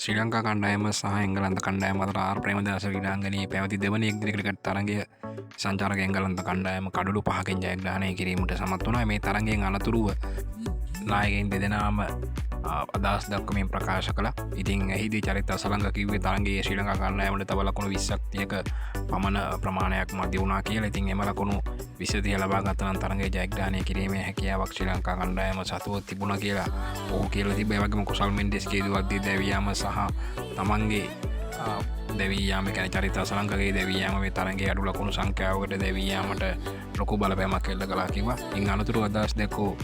ශ්‍රී ලංකා කණ්ඩායම සහ එංගලන්ත කණ්ඩායම අතර ප්‍රේමදාස ක්‍රීඩාංගණයේ පැවති දෙවන එක්දින ක්‍රිකට් තරගය සංචාරක එංගලන්ත කණ්ඩායම කඩලු 5කින් ජයග්‍රහණය කිරීමට සමත් වුණා. මේ තරගයෙන් අනතුරුව නායකයින් දෙදෙනාම අදහස් දක්වමින් ප්‍රකාශ කළා. ඉතින් එහිදී චරිත අසලංග කිව්වේ තරගයේ ශ්‍රී ලංකා කණ්ඩායමට තව ලකුණු 20ක් 30ක පමණ ප්‍රමාණයක් මදි වුණා කියලා. ඉතින් එම ලකුණු 20 ලබා ගත නම් තරගයේ ජයග්‍රහණය කිරීමේ හැකියාවක් ශ්‍රී ලංකා කණ්ඩායම සතුව තිබුණා කියලා ඔහු කියලා තිබ්බා. ඒ වගේම කුසල් මෙන්ඩිස් කේදුවද්දී දැවියාම සහ තමන්ගේ දැවීයාම කැන චරිත අසලංකගේ දැවීයාම මේ තරගේ අඩු ලකුණු සංඛ්‍යාවකට දැවීයාමට ලොකු බලපෑමක් එල්ල කලා කිව්වා. ඉන් අනතුරු අදහස් දැක්වූ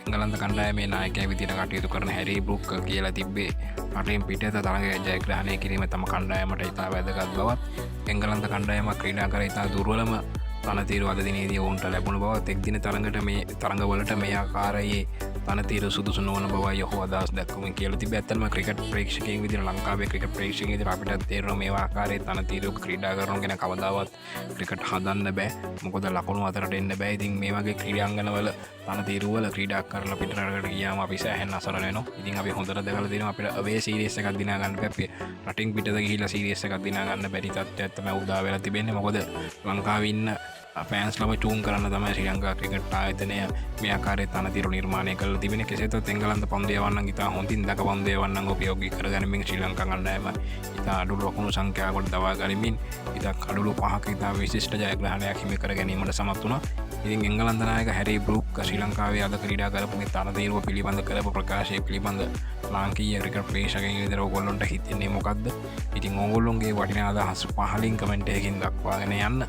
එංගලන්ත කණ්ඩායමේ නායකයා විදිහට කටයුතු කරන හැරි බ්‍රූක් කියලා තිබ්බේ රටින් පිටත තරගය ජයග්‍රහණය කිරීම තම කණ්ඩායමට ඉතා වැදගත් බවත්, එංගලන්ත කණ්ඩායමක් ක්‍රීඩා කර ඉතා දුර්වලම තනතිරු අද දිනේදී ඔවුන්ට ලැබුණු බවත්, එක් දින තරඟවලට මේ ආකාරයේ තනතිරු සුදුසු නොවන බවයි ඔහු අදහස් දක්වමින් කියලා තිබේ. ඇත්තටම ක්‍රිකට් ප්‍රේක්ෂකයන් විදිහට ලංකාවේ ක්‍රිකට් ප්‍රේක්ෂකයන් විදිහට අපිට තේරෙනවා මේ ආකාරයේ තනතිරු ක්‍රීඩා කරන කෙනා කවදාවත් ක්‍රිකට් හදන්න බෑ. මොකද ලකුණු අතරට එන්න බෑ. ඉතින් මේ වගේ ක්‍රීඩාංගණවල තනතිරු වල ක්‍රීඩා කරලා පිටරටකට ගියාම අපි සෑහෙන අසරණ වෙනවා. ඉතින් අපි හොඳට දැකලා තියෙනවා අපිට අවේ සීරීස් එකක් දිනා ගන්න බැහැ. රටින් පිටත ගිහිල්ලා සීරීස් එකක් දිනා ගන්න බැරි තත්ත්වයක් තමයි උදා වෙලා තිබෙන්නේ. මොකද ලංකාවේ ඉන්න ෆෑන්ස් ලම චූන් කරන්න තමයි ශ්‍රී ලංකා ක්‍රිකට් ආයතනය මේ ආකාරයේ තනතිරු නිර්මාණය කරලා තිබෙන්නේ. කෙසේත් එංගලන්ත පන්දු යවන්න ඉතා හොඳින් දක පන්දු යවන්න උපයෝගී කරගනිමින් ශ්‍රී ලංකා කණ්ඩායම ඉතා අඩු ලකුණු සංඛ්‍යාවකට දවා ගනිමින් ඉතා කඩලු 5ක ඉතා විශිෂ්ට ජයග්‍රහණයක් හිමි කර ගැනීමට සමත් වුණා. ඉතින් එංගලන්ත නායක හැරි බ්‍රූක් ශ්‍රී ලංකාවේ අද ක්‍රීඩා කරපු මේ තනතිරුව පිළිබඳ කරපු ප්‍රකාශය පිළිබඳ ලාංකීය ක්‍රිකට් ප්‍රේක්ෂකයන් විතර ඕගොල්ලන්ට හිතෙන්නේ මොකද්ද? ඉතින් ඕගොල්ලොන්ගේ වටිනා අදහස් පහලින් කමෙන්ට් එකකින් දක්වාගෙන යන්න.